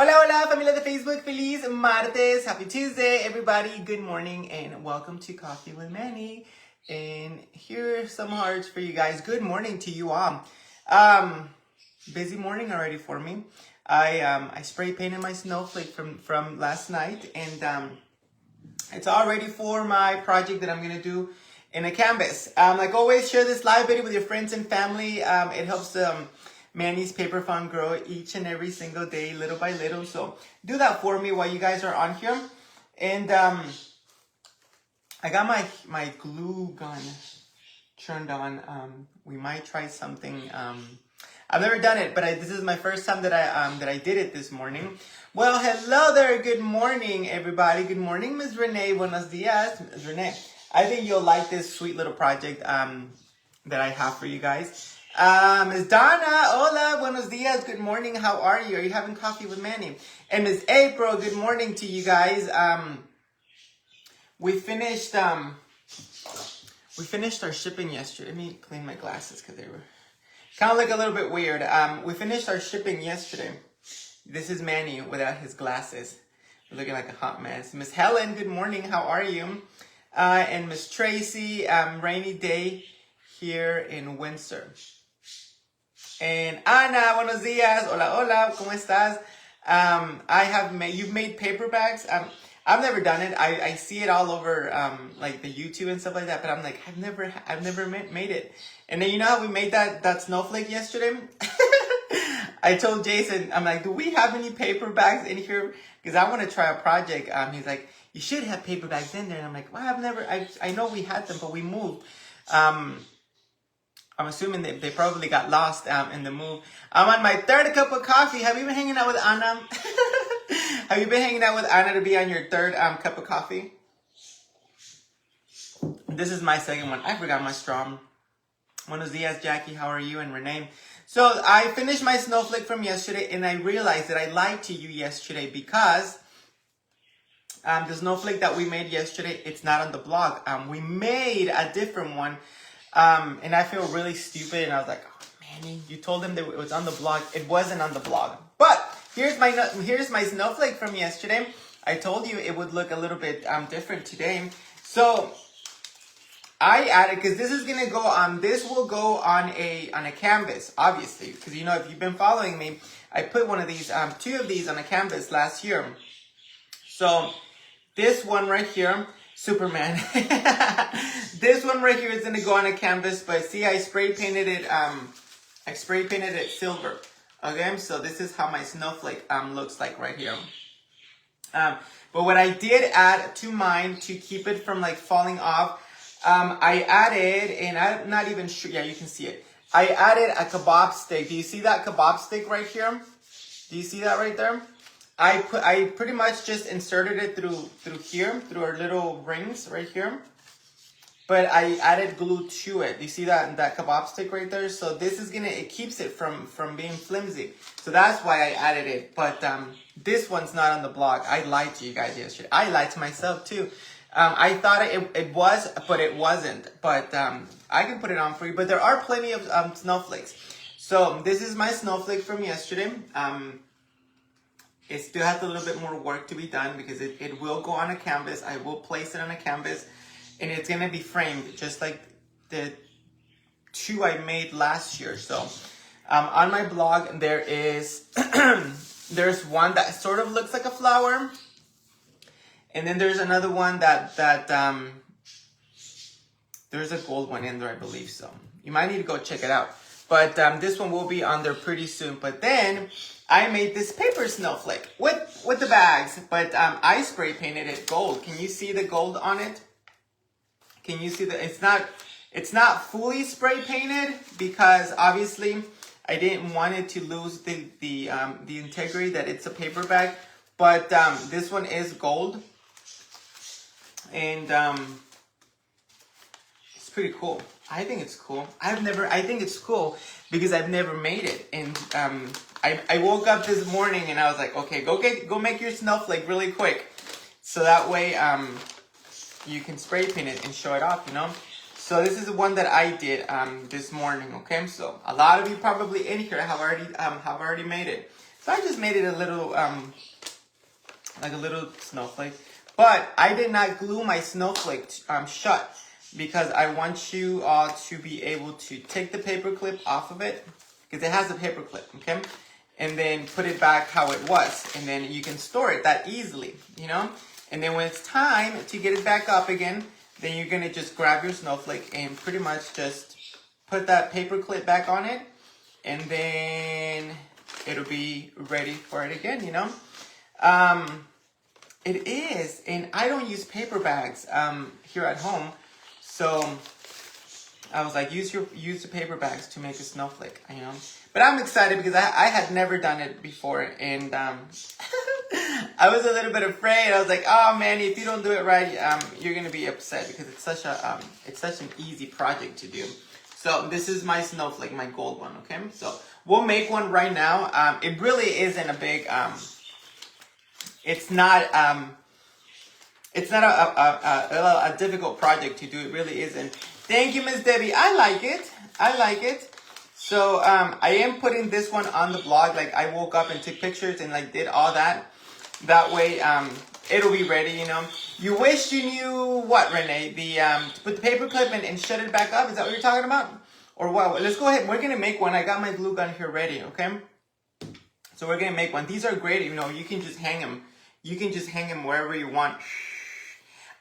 Hola, hola, familia de Facebook. Feliz martes. Happy Tuesday, everybody. Good morning and welcome to Coffee with Manny. And here are some hearts for you guys. Good morning to you all. Busy morning already for me. I spray painted my snowflake from last night, and it's all ready for my project that I'm gonna do in a canvas. Like always, share this live video with your friends and family. It helps Manny's paper fund grow each and every single day, little by little. So do that for me while you guys are on here. And I got my glue gun turned on. We might try something. I've never done it, but this is my first time that I did it this morning. Well, hello there. Good morning, everybody. Good morning, Ms. Renee. Buenos dias, Ms. Renee. I think you'll like this sweet little project that I have for you guys. Ms. Donna, hola, buenos dias. Good morning. How are you? Are you having coffee with Manny? And Ms. April, good morning to you guys. We finished our shipping yesterday. Let me clean my glasses because they were kind of look a little bit weird. We finished our shipping yesterday. This is Manny without his glasses. We're looking like a hot mess. Miss Helen, good morning. How are you? And Miss Tracy, rainy day here in Windsor. And Ana, buenos dias. Hola, hola. ¿Cómo estás? You've made paper bags. I've never done it. I see it all over like the YouTube and stuff like that, but I'm like, I've never made it. And then you know how we made that snowflake yesterday? I told Jason, I'm like, do we have any paper bags in here? Because I want to try a project. He's like, you should have paper bags in there. And I'm like, well, I know we had them, but we moved. I'm assuming they probably got lost in the move. I'm on my third cup of coffee. Have you been hanging out with Anna? Have you been hanging out with Anna to be on your third cup of coffee? This is my second one. I forgot my straw. Buenos dias, Jackie. How are you? And Renee. So I finished my snowflake from yesterday, and I realized that I lied to you yesterday because the snowflake that we made yesterday, it's not on the blog. We made a different one, and I feel really stupid. And I was like, oh, man, you told them that it was on the blog. It wasn't on the blog. But here's my snowflake from yesterday. I told you it would look a little bit different today. So I added, because this is gonna go on. This will go on a canvas, obviously, because you know if you've been following me, I put one of these, two of these on a canvas last year. So this one right here, Superman. This one right here is gonna go on a canvas, but see, I spray painted it. I spray painted it silver. Okay, so this is how my snowflake looks like right here. But what I did add to mine to keep it from like falling off. I added, and I'm not even sure, yeah, you can see it. I added a kebab stick. Do you see that kebab stick right here? Do you see that right there? I pretty much just inserted it through here, through our little rings right here. But I added glue to it. You see that kebab stick right there? So this is it keeps it from being flimsy. So that's why I added it. But this one's not on the blog. I lied to you guys yesterday. I lied to myself too. I thought it was, but it wasn't. But I can put it on for you. But there are plenty of snowflakes. So this is my snowflake from yesterday. It still has a little bit more work to be done because it will go on a canvas. I will place it on a canvas. And it's going to be framed just like the two I made last year. So on my blog, there is there's one that sort of looks like a flower. And then there's another one that there's a gold one in there, I believe so. You might need to go check it out. But this one will be on there pretty soon. But then I made this paper snowflake with the bags. But I spray painted it gold. Can you see the gold on it? Can you see that it's not fully spray painted because obviously I didn't want it to lose the integrity that it's a paper bag, but this one is gold, and it's pretty cool. I think it's cool. I think it's cool because I've never made it, and I woke up this morning and I was like, okay, go make your snowflake really quick, so that way you can spray paint it and show it off, you know? So this is the one that I did this morning, okay? So a lot of you probably in here have already made it. So I just made it a little, like a little snowflake. But I did not glue my snowflake shut because I want you all to be able to take the paper clip off of it, because it has a paper clip, okay? And then put it back how it was. And then you can store it that easily, you know? And then when it's time to get it back up again, then you're gonna just grab your snowflake and pretty much just put that paper clip back on it, and then it'll be ready for it again, you know? It is, and I don't use paper bags here at home, so I was like, use the paper bags to make a snowflake, you know? But I'm excited because I had never done it before, and I was a little bit afraid. I was like, oh man, if you don't do it right, you're gonna be upset because it's such an easy project to do. So this is my snowflake, my gold one, okay? So we'll make one right now. It really isn't a big, it's not a difficult project to do. It really isn't. Thank you, Miss Debbie. I like it. So I am putting this one on the blog. Like I woke up and took pictures and like did all that. That way it'll be ready, you know. You wish you knew what, Renee? To put the paper clip and shut it back up. Is that what you're talking about? Or what? Let's go ahead. We're gonna make one. I got my glue gun here ready, okay? So we're gonna make one. These are great, you know, you can just hang them. You can just hang them wherever you want.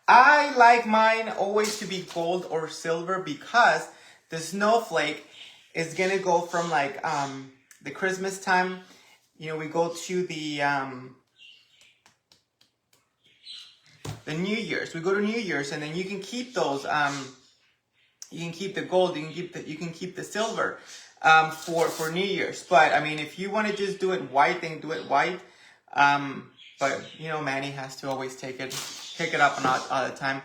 I like mine always to be gold or silver because the snowflake is gonna go from like the Christmas time. You know, we go to the New Year's. We go to New Year's, and then you can keep those. You can keep the gold. You can keep the silver for New Year's. But I mean, if you want to just do it white, then do it white. But you know, Manny has to always take it up and out all the time.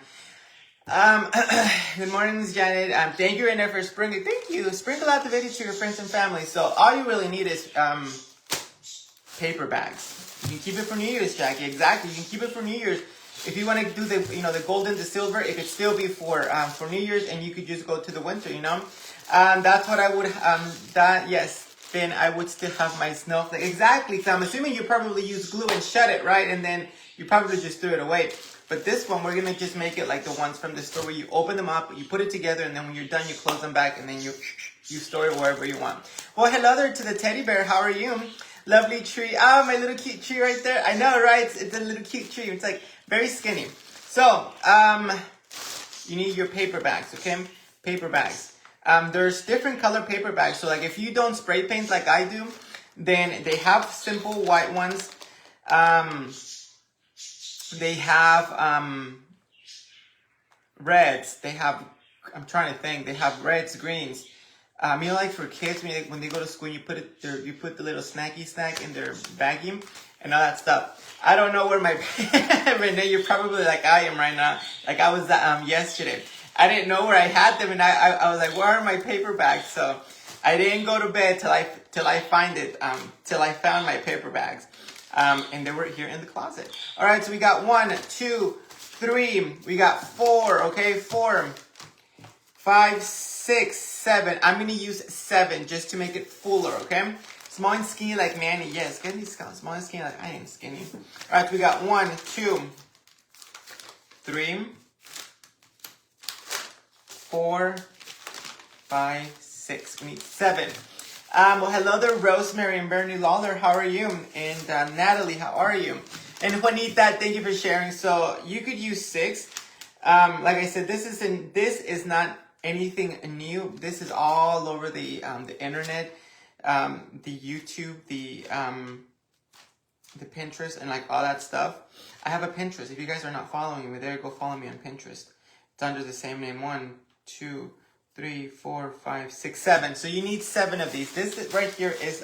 Good morning, Ms. Janet. Thank you, Renee, for sprinkling. Thank you. Sprinkle out the video to your friends and family. So all you really need is paper bags. You can keep it for New Year's, Jackie. Exactly. You can keep it for New Year's. If you want to do the gold and the silver, it could still be for New Year's, and you could just go to the winter, you know. That's what I would. Yes. Then I would still have my snowflake. Exactly. So I'm assuming you probably use glue and shut it, right? And then you probably just threw it away. But this one, we're going to just make it like the ones from the store where you open them up, you put it together, and then when you're done, you close them back, and then you store it wherever you want. Well, hello there to the teddy bear. How are you? Lovely tree. Oh, my little cute tree right there. I know, right? It's a little cute tree. It's like very skinny. So, you need your paper bags, okay? Paper bags. There's different color paper bags. So like if you don't spray paint like I do, then they have simple white ones. They have reds. They have, I'm trying to think. They have reds, greens. You know, like for kids when they go to school, you put the little snacky snack in their baggie and all that stuff. I don't know where my Renee, you're probably like I am right now. Like I was yesterday. I didn't know where I had them, and I was like, where are my paper bags? So I didn't go to bed till I found my paper bags. And they were here in the closet. All right, so we got 1, 2, 3, we got 4, okay? 4, 5, 6, 7. I'm gonna use 7 just to make it fuller, okay? Small and skinny like Manny. Yes, get these guys. Small and skinny like I am skinny. All right, so we got 1, 2, 3, 4, 5, 6. We need 7. Well, hello there, Rosemary and Bernie Lawler. How are you? And Natalie, how are you? And Juanita, thank you for sharing. So you could use 6. Like I said, this is not anything new. This is all over the internet, the YouTube, the Pinterest, and like all that stuff. I have a Pinterest. If you guys are not following me there, go follow me on Pinterest. It's under the same name. 1, 2, 3, 4, 5, 6, 7. So you need 7 of these. This right here is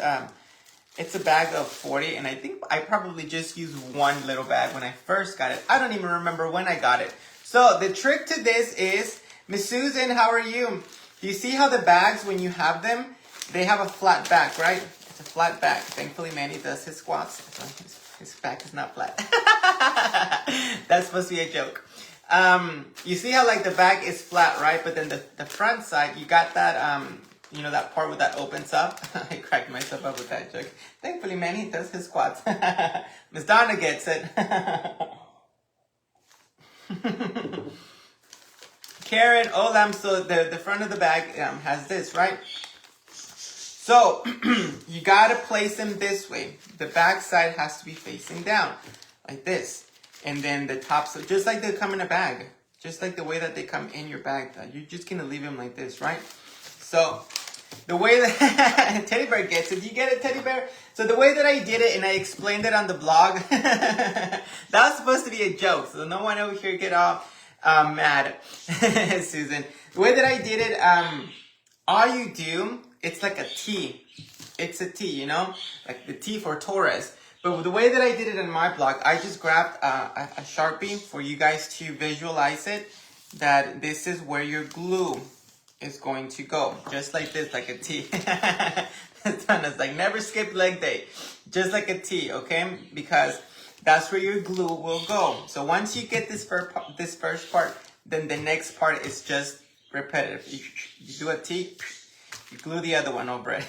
it's a bag of 40, and I think I probably just used one little bag when I first got it. I don't even remember when I got it. So the trick to this is, Miss Susan, how are you? Do you see how the bags, when you have them, they have a flat back, right? It's a flat back. Thankfully, Manny does his squats, so his back is not flat. That's supposed to be a joke. You see how like the back is flat, right? But then the front side, you got that you know, that part where that opens up. I cracked myself up with that joke. Thankfully, man, he does his squats. Miss Donna gets it. Karen Olam, so the front of the bag has this, right? So, you gotta place them this way. The back side has to be facing down, like this. And then the top, so just like they come in a bag. Just like the way that they come in your bag. You're just gonna leave them like this, right? So, the way that Teddy Bear gets it. Do you get it, Teddy Bear? So the way that I did it, and I explained it on the blog, that was supposed to be a joke. So no one over here get all mad, Susan. The way that I did it, all you do, it's like a T. It's a T, you know? Like the T for Taurus. But the way that I did it on my blog, I just grabbed a Sharpie for you guys to visualize it. That this is where your glue is going to go. Just like this, like a T. It's like never skip leg day. Just like a T, okay? Because that's where your glue will go. So once you get this first part, then the next part is just repetitive. You do a T, you glue the other one over it.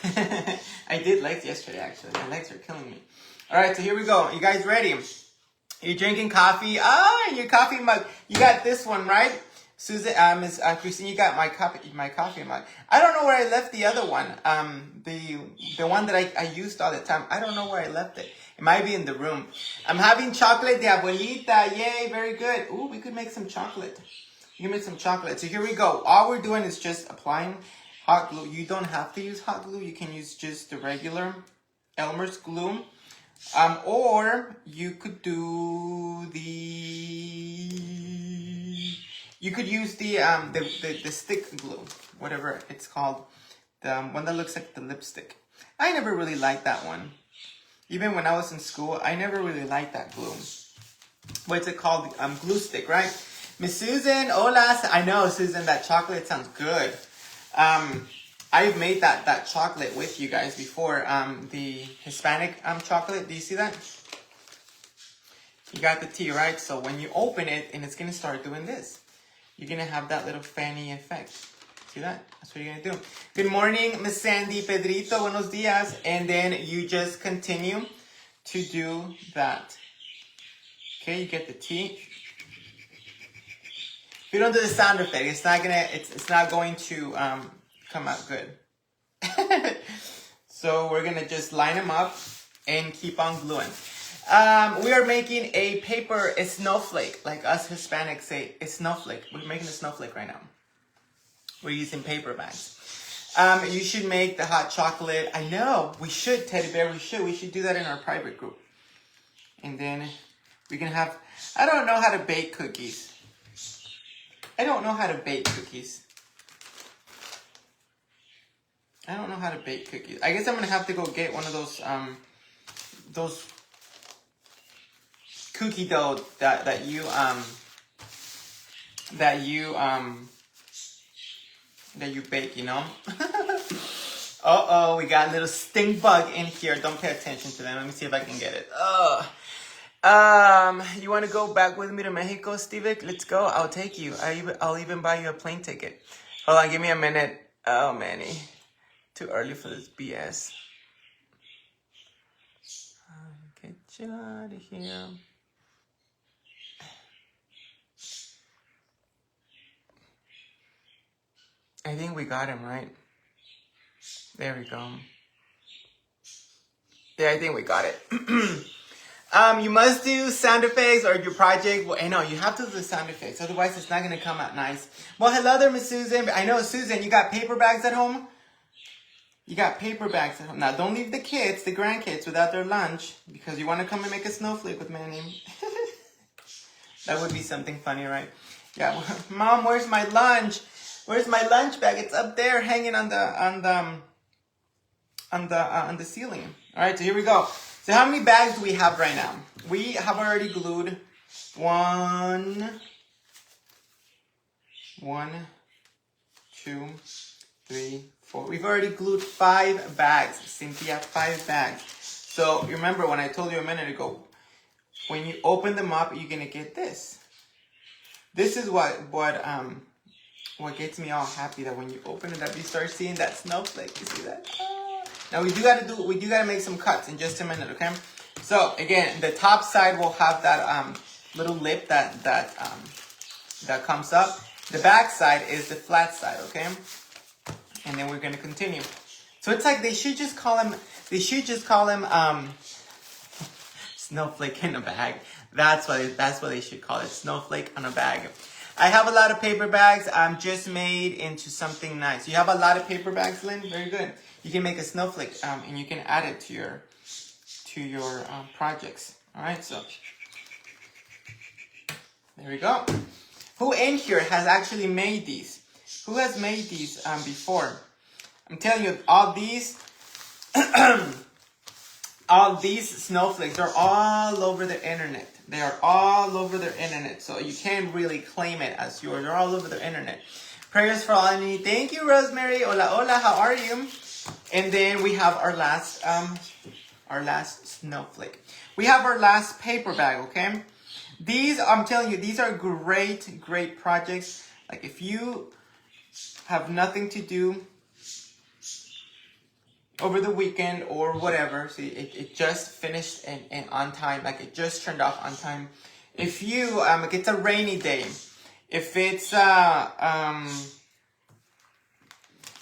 I did legs yesterday, actually. My legs are killing me. All right, so here we go. You guys ready? You're drinking coffee. In your coffee mug. You got this one, right? Susan, Miss Christine, you got my coffee mug. I don't know where I left the other one. The one that I used all the time. I don't know where I left it. It might be in the room. I'm having chocolate de abuelita. Yay, very good. Ooh, we could make some chocolate. You can make some chocolate. So here we go. All we're doing is just applying hot glue. You don't have to use hot glue. You can use just the regular Elmer's glue. Or you could do you could use the stick glue, whatever it's called, the one that looks like the lipstick. I never really liked that one. Even when I was in school, I never really liked that glue. What's it called? Glue stick, right? Miss Susan, hola. I know, Susan, that chocolate sounds good. I've made that chocolate with you guys before. The Hispanic chocolate. Do you see that? You got the tea, right? So when you open it, and it's gonna start doing this. You're gonna have that little fanny effect. See that? That's what you're gonna do. Good morning, Miss Sandy, Pedrito, buenos dias. And then you just continue to do that. Okay, you get the tea. If you don't do the sound effect, it's not going to come out good. So we're gonna just line them up and keep on gluing. We are making a snowflake, like us Hispanics say, a snowflake. We're making a snowflake right now. We're using paper bags. You should make the hot chocolate. I know, we should, Teddy Bear, we should do that in our private group. And then we can have, I don't know how to bake cookies. I don't know how to bake cookies. I guess I'm gonna have to go get one of those cookie dough that you bake, you know. Uh-oh, we got a little stink bug in here. Don't pay attention to them. Let me see if I can get it. You want to go back with me to Mexico, Stevik? Let's go. I'll take you. I'll even buy you a plane ticket. Hold on, give me a minute. Oh, Manny. Too early for this BS. Get you out of here. I think we got him, right? There we go. Yeah, I think we got it. You must do sound effects or your project. Well, I know you have to do the sound effects, otherwise it's not going to come out nice. Well, hello there, Miss Susan. I know, Susan, you got paper bags at home? You got paper bags at home. Now, don't leave the kids, the grandkids, without their lunch, because you want to come and make a snowflake with Manny. That would be something funny, right? Yeah, Mom, where's my lunch? Where's my lunch bag? It's up there, hanging on the ceiling. All right, so here we go. So how many bags do we have right now? We have already glued 1, 2, 3, 4. We've already glued 5 bags. Cynthia, 5 bags. So remember when I told you a minute ago, when you open them up, you're gonna get this. This is what what gets me all happy that when you open it up, you start seeing that snowflake. You see that? Now we do gotta make some cuts in just a minute, okay? So again, the top side will have that little lip that comes up. The back side is the flat side, okay? And then we're gonna continue. So it's like they should just call him snowflake in a bag. That's what they should call it, snowflake on a bag. I have a lot of paper bags. I'm just made into something nice. You have a lot of paper bags, Lynn? Very good. You can make a snowflake and you can add it to your projects. All right, so there we go. Who in here has actually made these? Who has made these before? I'm telling you, all these snowflakes are all over the internet. They are all over the internet, so you can't really claim it as yours. They're all over the internet. Prayers for all I need. Thank you, Rosemary. Hola, hola. How are you? And then we have our last snowflake. We have our last paper bag. Okay, these, I'm telling you, these are great projects. Like if you have nothing to do over the weekend or whatever, see, it just finished and on time, like it just turned off on time. If you like it's a rainy day, if it's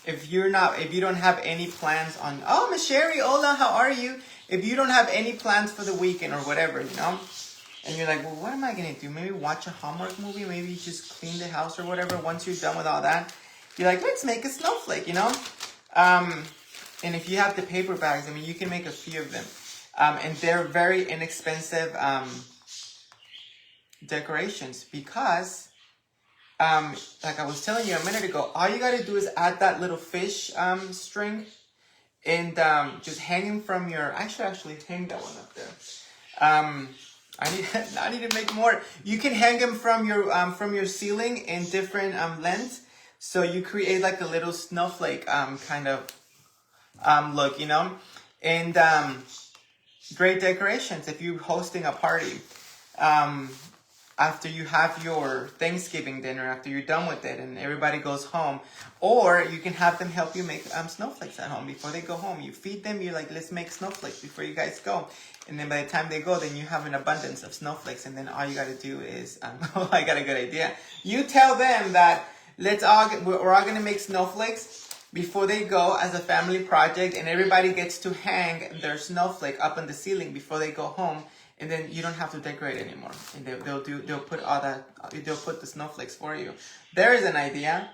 if you don't have any plans on, oh, Miss Sherry, hola, how are you? If you don't have any plans for the weekend or whatever, you know, and you're like, well, what am I gonna do? Maybe watch a Hallmark movie, maybe just clean the house or whatever. Once you're done with all that, you're like, let's make a snowflake, you know. And if you have the paper bags, I mean, you can make a few of them. And they're very inexpensive decorations because, like I was telling you a minute ago, all you got to do is add that little fish string and just hang them from your, I should actually hang that one up there. I need to make more. You can hang them from your ceiling in different lengths. So you create like a little snowflake kind of look, you know, and great decorations if you're hosting a party. After you have your Thanksgiving dinner, after you're done with it and everybody goes home, or you can have them help you make snowflakes at home before they go home. You feed them, you're like, let's make snowflakes before you guys go. And then by the time they go, then you have an abundance of snowflakes. And then all you got to do is, oh, I got a good idea. You tell them that we're all going to make snowflakes before they go as a family project, and everybody gets to hang their snowflake up on the ceiling before they go home, and then you don't have to decorate anymore. And they'll put the snowflakes for you. There is an idea.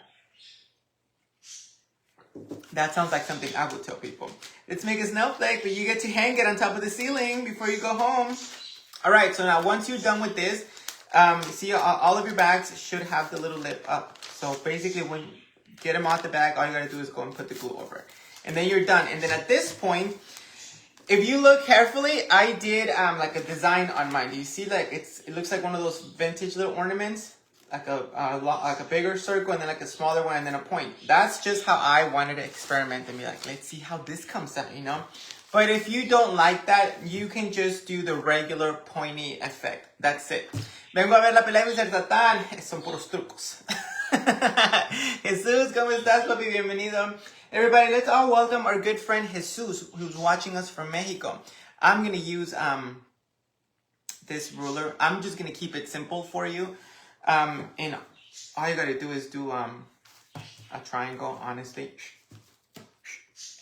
That sounds like something I would tell people. Let's make a snowflake, but you get to hang it on top of the ceiling before you go home. All right, so now once you're done with this, see all of your bags should have the little lip up. So basically when you get them out the bag, all you gotta do is go and put the glue over it. And then you're done. And then at this point, if you look carefully, I did like a design on mine. Do you see like it looks like one of those vintage little ornaments? Like a bigger circle and then like a smaller one and then a point. That's just how I wanted to experiment and be like, let's see how this comes out, you know? But if you don't like that, you can just do the regular pointy effect. That's it. Vengo a ver la pelea de Mr. Tatán. Son puros trucos. Jesus, ¿cómo estás, papi? Bienvenido. Everybody, let's all welcome our good friend Jesus, who's watching us from Mexico. I'm going to use this ruler. I'm just going to keep it simple for you. And all you got to do is do a triangle, honestly.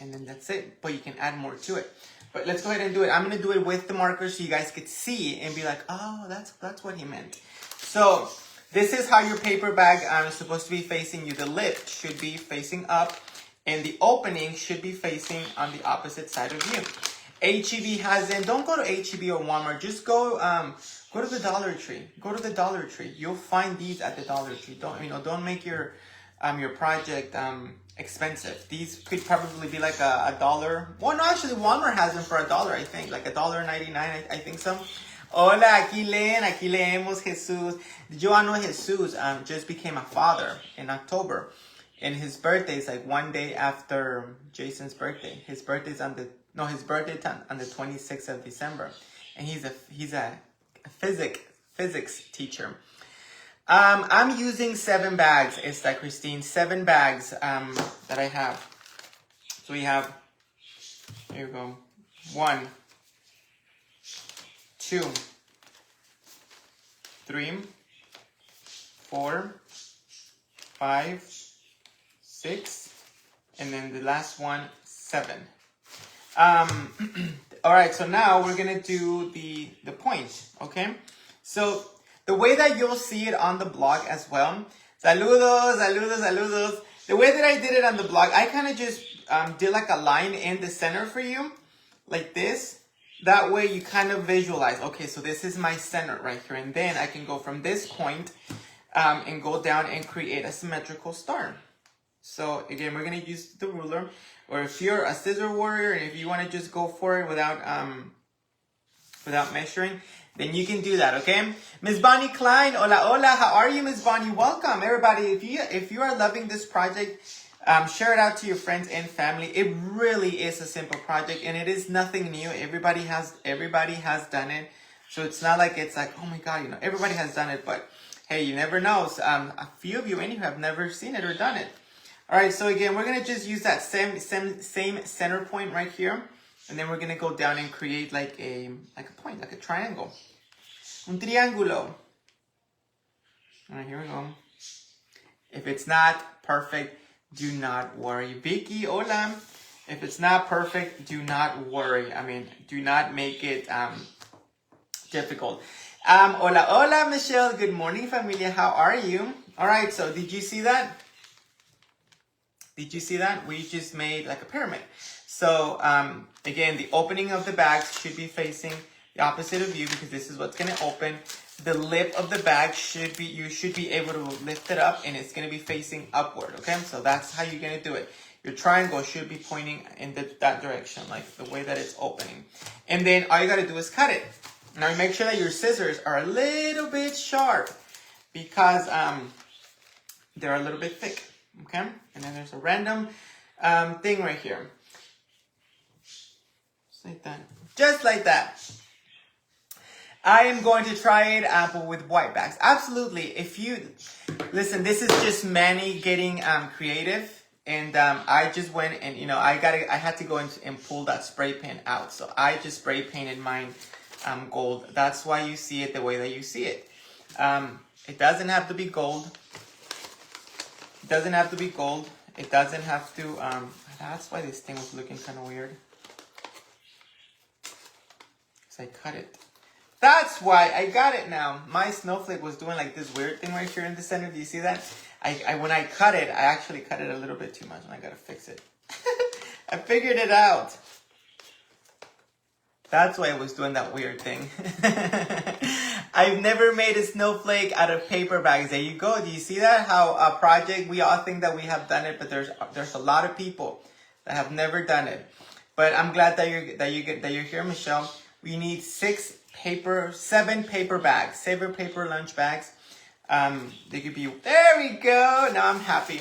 And then that's it. But you can add more to it. But let's go ahead and do it. I'm going to do it with the marker so you guys could see and be like, oh, that's what he meant. So this is how your paper bag is supposed to be facing you. The lip should be facing up and the opening should be facing on the opposite side of you. H-E-B has them. Don't go to H-E-B or Walmart. Just go to the Dollar Tree. Go to the Dollar Tree. You'll find these at the Dollar Tree. Don't make your project expensive. These could probably be like a dollar. Well, no, actually, Walmart has them for $1, I think. Like $1.99, I think so. Hola, aquí leemos Jesús. Yo know Jesus just became a father in October. And his birthday is like one day after Jason's birthday. His birthday's on the 26th of December. And he's a physics teacher. I'm using 7 bags. It's like Christine, 7 bags that I have. So we have, here we go, 1, 2, 3, 4, 5, 6, and then the last one, 7. All right, so now we're gonna do the point, okay? So the way that you'll see it on the blog as well, saludos, saludos, saludos. The way that I did it on the blog, I kind of just did like a line in the center for you, like this. That way you kind of visualize, okay, so this is my center right here. And then I can go from this point and go down and create a symmetrical star. So again, we're gonna use the ruler, or if you're a scissor warrior and if you want to just go for it without measuring, then you can do that, okay? Miss Bonnie Klein, hola, hola, how are you, Miss Bonnie? Welcome, everybody. If you are loving this project, share it out to your friends and family. It really is a simple project, and it is nothing new. Everybody has done it, so it's not like it's like, oh my God, you know, everybody has done it. But hey, you never know. So, a few of you in here have never seen it or done it. All right, so again, we're gonna just use that same center point right here, and then we're gonna go down and create like a point, like a triangle, un triángulo. All right, here we go. If it's not perfect, do not worry. Vicky, hola. If it's not perfect, do not worry. I mean, do not make it difficult. Hola, hola, Michelle. Good morning, familia. How are you? All right, so did you see that? Did you see that? We just made like a pyramid. So again, the opening of the bags should be facing the opposite of you, because this is what's going to open. The lip of the bag should be, you should be able to lift it up, and it's going to be facing upward, okay? So that's how you're going to do it. Your triangle should be pointing in that direction, like the way that it's opening. And then all you got to do is cut it. Now make sure that your scissors are a little bit sharp, because they're a little bit thick. Okay, and then there's a random thing right here. Just like that. Just like that. I am going to try it with white bags. Absolutely. If you listen, this is just Manny getting creative, and I just went and I had to go and pull that spray paint out. So I just spray painted mine gold. That's why you see it the way that you see it. It doesn't have to be gold. It doesn't have to be gold. It doesn't have to, that's why this thing was looking kind of weird. Because I cut it. That's why I got it now. My snowflake was doing like this weird thing right here in the center. Do you see that? When I cut it, I actually cut it a little bit too much, and I gotta fix it. I figured it out. That's why I was doing that weird thing. I've never made a snowflake out of paper bags. There you go. Do you see that? How a project, we all think that we have done it, but there's a lot of people that have never done it. But I'm glad that you're here, Michelle. We need 7 paper bags, 7 paper lunch bags. They could be, there we go. Now I'm happy.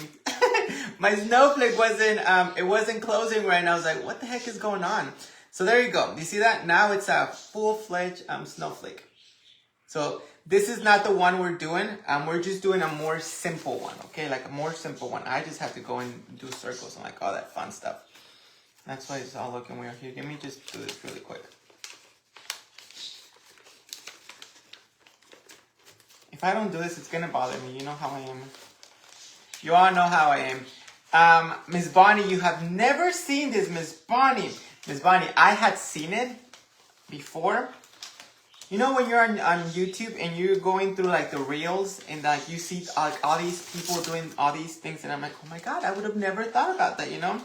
My snowflake wasn't closing right now. I was like, what the heck is going on? So there you go. You see that? Now it's a full-fledged snowflake. So this is not the one we're doing. We're just doing a more simple one, okay? Like a more simple one. I just have to go and do circles and like all that fun stuff. That's why it's all looking weird. Here, let me just do this really quick. If I don't do this, it's gonna bother me. You know how I am. You all know how I am. Miss Bonnie, you have never seen this, Miss Bonnie. Miss Bonnie, I had seen it before. You know when you're on YouTube and you're going through like the reels and like you see like all these people doing all these things, and I'm like, oh my God, I would have never thought about that, you know?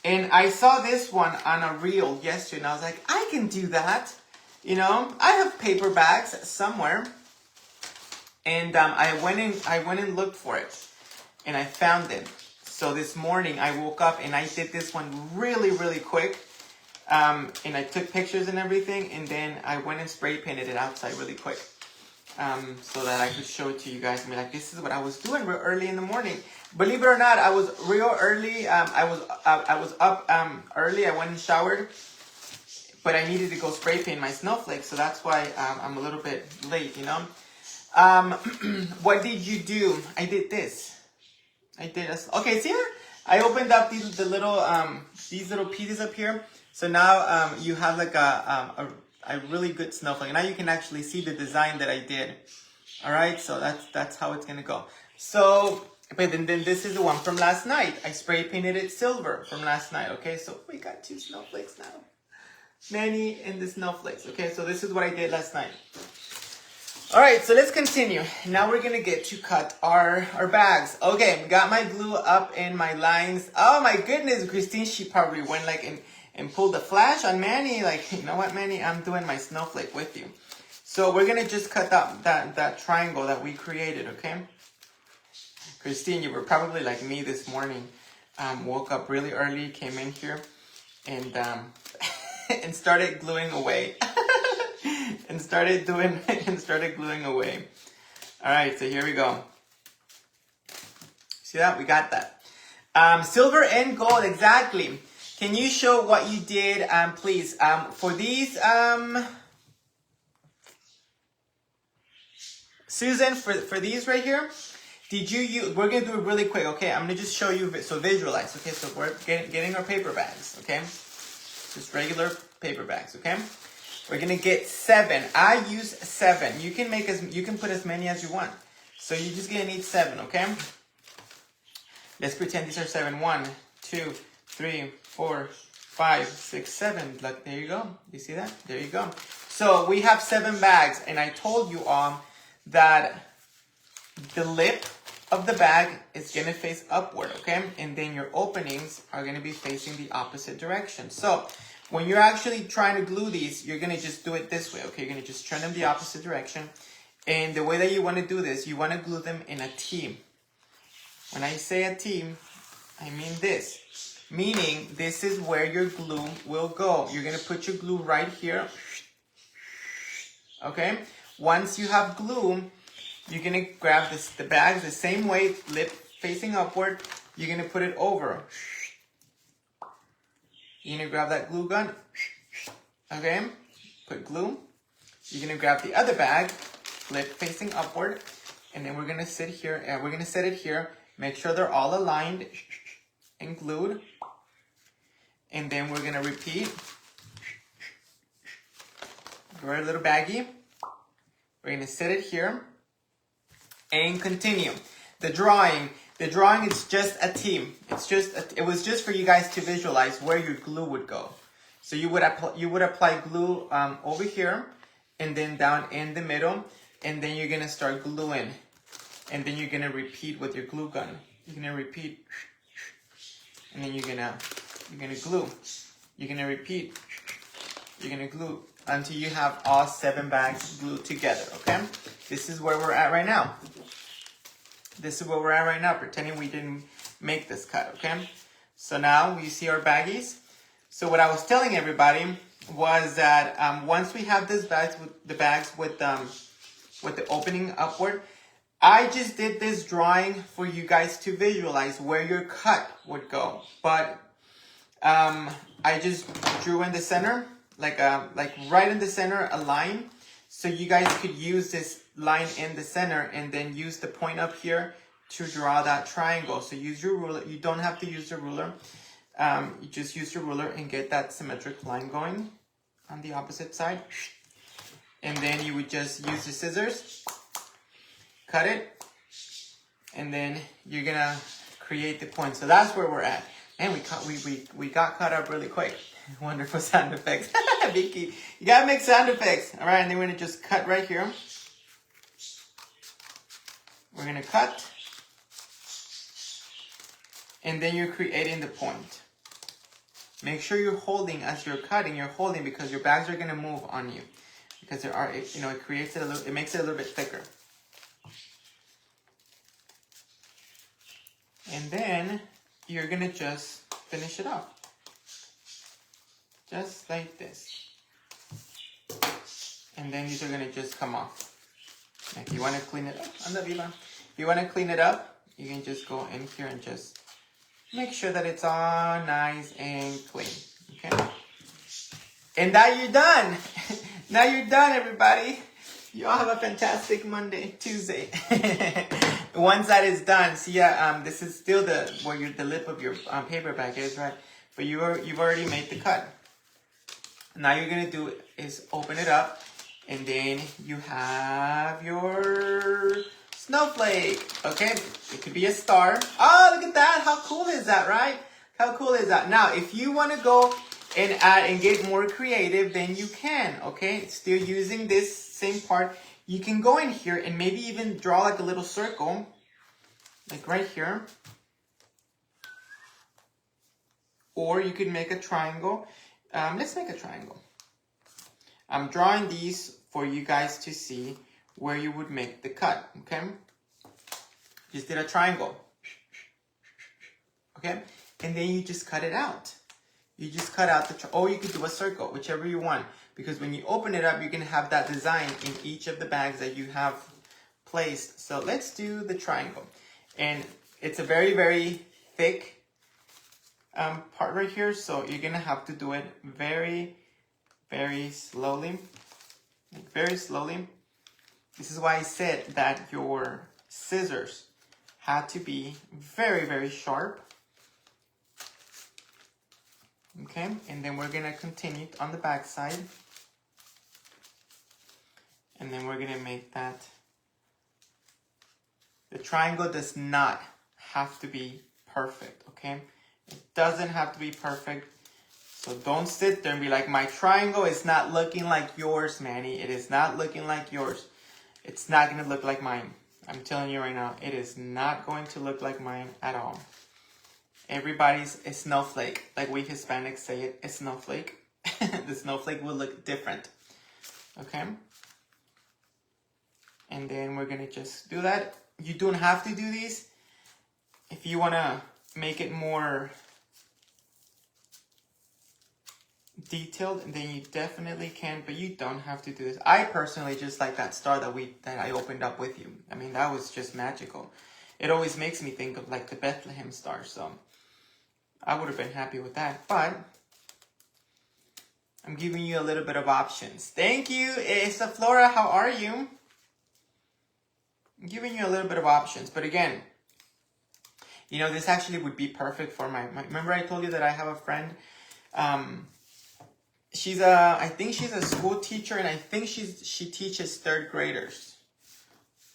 And I saw this one on a reel yesterday, and I was like, I can do that. You know, I have paper bags somewhere, and I went and looked for it, and I found it. So this morning I woke up and I did this one really, really quick. And I took pictures and everything, and then I went and spray painted it outside really quick. So that I could show it to you guys and be like, this is what I was doing real early in the morning. Believe it or not, I was real early. I was up early. I went and showered. but I needed to go spray paint my snowflakes, so that's why I'm a little bit late, you know. What did you do? I did this. Okay, see here? I opened up the little these little pieces up here. So now you have like a really good snowflake. Now you can actually see the design that I did. All right, so that's how it's gonna go. So, but then this is the one from last night. I spray painted it silver from last night. Okay, so we got 2 snowflakes now. Manny and the snowflakes. Okay, so this is what I did last night. All right, so let's continue. Now we're gonna get to cut our bags. Okay, got my glue up in my lines. Oh my goodness, Christine, she probably went like and pulled the flash on Manny. Like, you know what, Manny, I'm doing my snowflake with you. So we're gonna just cut that triangle that we created, okay? Christine, you were probably like me this morning. Woke up really early, came in here, and and started gluing away. And started gluing away. All right, so here we go. See that? We got that. Silver and gold, exactly. Can you show what you did, please? For these, Susan, for these right here, did you use? We're gonna do it really quick, okay? I'm gonna just show you so visualize. Okay, so we're getting our paper bags, okay? Just regular paper bags, okay? We're gonna get 7. I use 7. You can put as many as you want. So you're just gonna need 7, okay? Let's pretend these are 7. 1, 2, 3, 4, 5, 6, 7. Look, there you go. You see that? There you go. So we have 7 bags, and I told you all that the lip of the bag is gonna face upward, okay? And then your openings are gonna be facing the opposite direction. So when you're actually trying to glue these, you're gonna just do it this way, okay? You're gonna just turn them the opposite direction. And the way that you wanna do this, you wanna glue them in a T. When I say a T, I mean this. Meaning, this is where your glue will go. You're gonna put your glue right here. Okay? Once you have glue, you're gonna grab the bags the same way, lip facing upward. You're gonna put it over. You're gonna grab that glue gun, okay? Put glue. You're gonna grab the other bag, flip facing upward, and then we're gonna sit here and we're gonna set it here. Make sure they're all aligned and glued. And then we're gonna repeat. Grab a little baggie. We're gonna set it here and continue. The drawing is just a team. It was just for you guys to visualize where your glue would go. So you would apply glue over here, and then down in the middle, and then you're gonna start gluing, and then you're gonna repeat with your glue gun. You're gonna repeat, and then you're gonna glue. You're gonna repeat. You're gonna glue until you have all 7 bags glued together. Okay, this is where we're at right now. This is where we're at right now, pretending we didn't make this cut, okay? So now we see our baggies. So what I was telling everybody was that once we have this bags with the opening upward, I just did this drawing for you guys to visualize where your cut would go. But I just drew in the center, like right in the center, a line. So you guys could use this line in the center and then use the point up here to draw that triangle. So use your ruler. You don't have to use the ruler. You just use your ruler and get that symmetric line going on the opposite side. And then you would just use the scissors, cut it, and then you're gonna create the point. So that's where we're at. And we got caught up really quick. Wonderful sound effects. Vicky, you gotta make sound effects. All right, and then we're gonna just cut right here. We're gonna cut. And then you're creating the point. Make sure you're holding as you're cutting, because your bags are gonna move on you. Because there are, it creates it it makes it a little bit thicker. And then you're gonna just finish it off. Just like this. And then these are gonna just come off. If you wanna clean it up, if you wanna clean it up, you can just go in here and just make sure that it's all nice and clean, okay? And now you're done. Now you're done, everybody. You all have a fantastic Tuesday. Once that is done, see, this is still the lip of your paper bag is, right? But you've already made the cut. Now you're gonna do is open it up, and then you have your snowflake. Okay, it could be a star. Oh, look at that! How cool is that, right? How cool is that? Now, if you want to go and add and get more creative, then you can. Okay, still using this same part, you can go in here and maybe even draw like a little circle, like right here, or you could make a triangle. Let's make a triangle. I'm drawing these for you guys to see where you would make the cut. Okay, just did a triangle. Okay, and then you just cut it out. You just cut out or you could do a circle, whichever you want. Because when you open it up, you can have that design in each of the bags that you have placed. So let's do the triangle. And it's a very, very thick part right here. So you're going to have to do it very, very slowly. Very slowly. This is why I said that your scissors had to be very, very sharp. Okay, and then we're gonna continue on the back side. And then we're gonna make that. The triangle does not have to be perfect, okay? It doesn't have to be perfect. So don't sit there and be like, my triangle is not looking like yours, Manny. It is not looking like yours. It's not gonna look like mine. I'm telling you right now, it is not going to look like mine at all. Everybody's a snowflake, like we Hispanics say it, a snowflake. The snowflake will look different, okay? And then we're gonna just do that. You don't have to do these. If you wanna make it more detailed, then you definitely can, but you don't have to do this. I personally just like that star that I opened up with you. I mean, that was just magical. It always makes me think of like the Bethlehem star, so I would have been happy with that, but I'm giving you a little bit of options. Thank you, Esa Flora. How are you? I'm giving you a little bit of options, but again, you know, this actually would be perfect for my remember I told you that I have a friend. I think she's a school teacher, and I think she teaches third graders,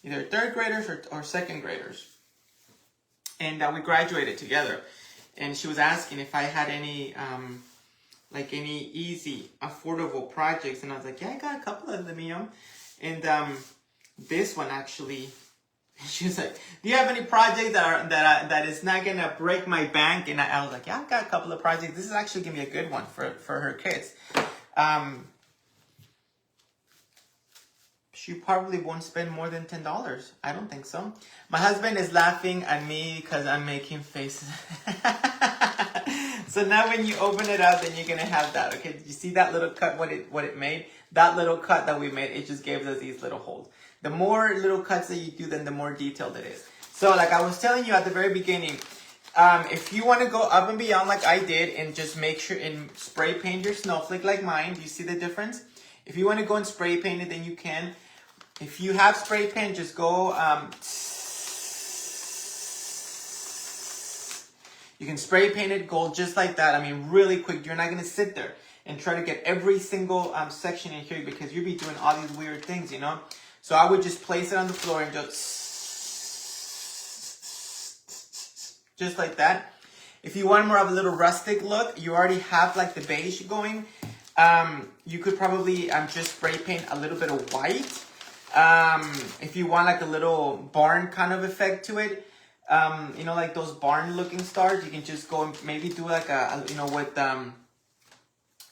either third graders or second graders, and we graduated together. And she was asking if I had any, like any easy, affordable projects. And I was like, yeah, I got a couple of them, you know. And this one actually, she was like, do you have any projects that is not going to break my bank? And I was like, yeah, I've got a couple of projects. This is actually going to be a good one for her kids. She probably won't spend more than $10. I don't think so. My husband is laughing at me because I'm making faces. So now when you open it up, then you're going to have that. Okay, you see that little cut, what it made? That little cut that we made, it just gives us these little holes. The more little cuts that you do, then the more detailed it is. So like I was telling you at the very beginning, if you want to go up and beyond like I did and just make sure and spray paint your snowflake like mine, do you see the difference? If you want to go and spray paint it, then you can. If you have spray paint, just go, you can spray paint it, go just like that. I mean, really quick. You're not going to sit there and try to get every single section in here because you'll be doing all these weird things, you know? So I would just place it on the floor and just like that. If you want more of a little rustic look, you already have like the beige going. You could probably just spray paint a little bit of white. If you want like a little barn kind of effect to it, you know, like those barn looking stars, you can just go and maybe do like you know,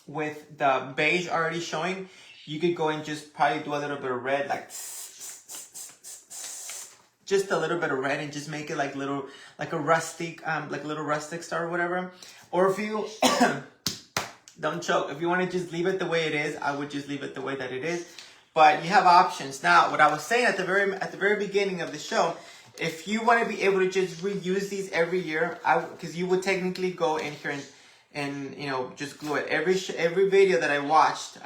with the beige already showing, you could go and just probably do a little bit of red, like just a little bit of red, and just make it like little, like a rustic, like a little rustic star or whatever. Or if you don't choke, if you want to just leave it the way it is, I would just leave it the way that it is. But you have options. Now, what I was saying at the very beginning of the show, if you want to be able to just reuse these every year, because you would technically go in here and just glue it. Every video that I watched,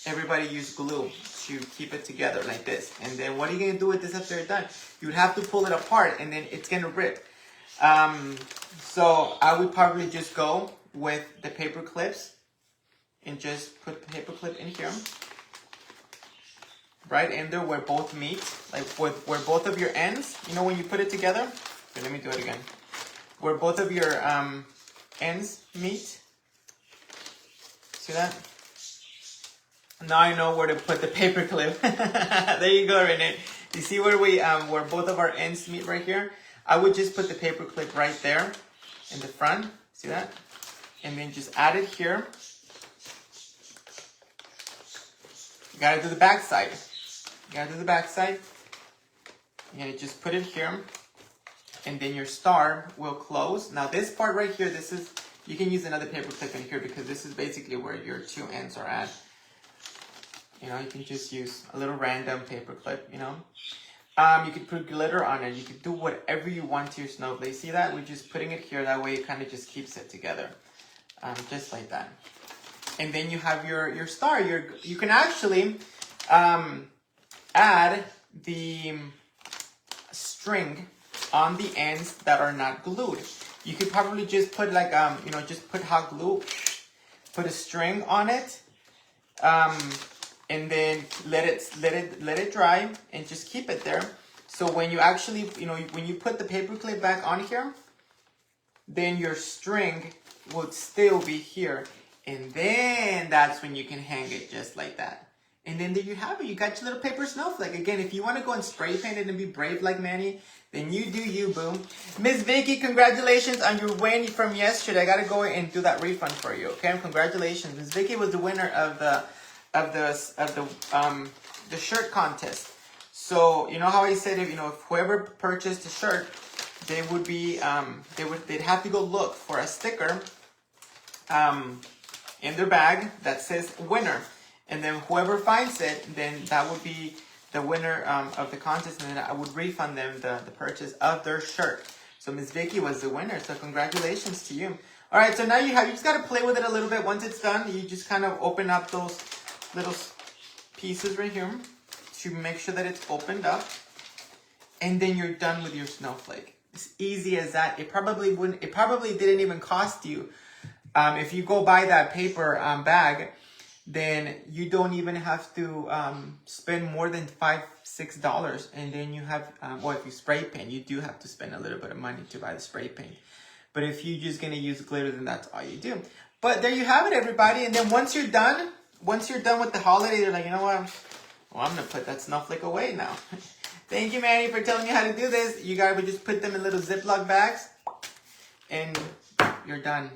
everybody used glue to keep it together like this. And then what are you gonna do with this after you're done? You would have to pull it apart, and then it's gonna rip. So I would probably just go with the paper clips and just put the paper clip in here, right in there where both meet, like where both of your ends, when you put it together. Okay, let me do it again. Where both of your ends meet. See that? Now I know where to put the paper clip. There you go, Renee. You see where where both of our ends meet right here? I would just put the paper clip right there in the front. See that? And then just add it here. You gotta do the back side. You gotta do the back side. You're gonna just put it here. And then your star will close. Now this part right here, you can use another paper clip in here because this is basically where your two ends are at. You can just use a little random paper clip, You could put glitter on it. You could do whatever you want to your snowflake. See that? We're just putting it here. That way it kind of just keeps it together. Just like that. And then you have your star. You can actually add the string on the ends that are not glued. You could probably just put like just put hot glue, put a string on it, and then let it dry and just keep it there. So when you actually when you put the paper clip back on here, then your string would still be here, and then that's when you can hang it just like that. And then there you have it. You got your little paper snowflake. Again, if you want to go and spray paint it and be brave like Manny, then you do you, boo. Miss Vicky, congratulations on your win from yesterday. I gotta go and do that refund for you. Okay, congratulations. Miss Vicky was the winner of the shirt contest. So you know how I said if whoever purchased the shirt, they would be they'd have to go look for a sticker in their bag that says winner. And then whoever finds it, then that would be the winner of the contest, and then I would refund them the purchase of their shirt. So Miss Vicky was the winner, so congratulations to you. All right, so now you just got to play with it a little bit. Once it's done, you just kind of open up those little pieces right here to make sure that it's opened up. And then you're done with your snowflake. It's easy as that. It probably didn't even cost you. If you go buy that paper bag, then you don't even have to spend more than $5-6, and then you have if you spray paint, you do have to spend a little bit of money to buy the spray paint. But if you're just gonna use glitter, then that's all you do. But there you have it, everybody. And then once you're done with the holiday, you're like, you know what? Well, I'm gonna put that snowflake away now. Thank you, Manny, for telling me how to do this. You guys would just put them in little Ziploc bags, and you're done.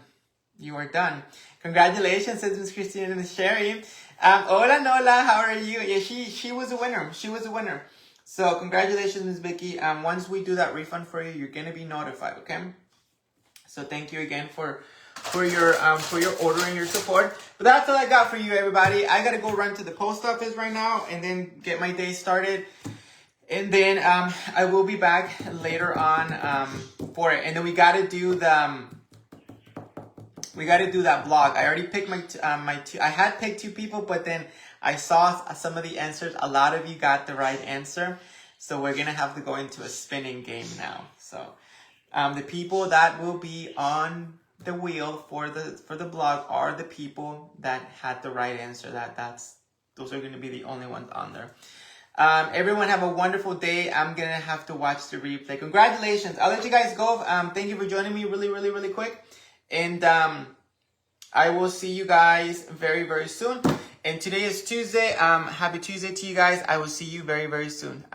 You are done. Congratulations, says Miss Christina and Miss Sherry. Hola Nola, how are you? Yeah, she was a winner. She was a winner. So congratulations, Miss Vicky. Once we do that refund for you, you're gonna be notified. Okay. So thank you again for your order and your support. But that's all I got for you, everybody. I gotta go run to the post office right now and then get my day started. And then I will be back later on for it. And then we gotta do that blog. I already picked my two. I had picked 2 people, but then I saw some of the answers. A lot of you got the right answer, so we're gonna have to go into a spinning game now. So the people that will be on the wheel for the blog are the people that had the right answer. Those are gonna be the only ones on there. Everyone have a wonderful day. I'm gonna have to watch the replay. Congratulations. I'll let you guys go. Thank you for joining me really quick. And I will see you guys very soon. And today is Tuesday. Happy Tuesday to you guys. I will see you very soon.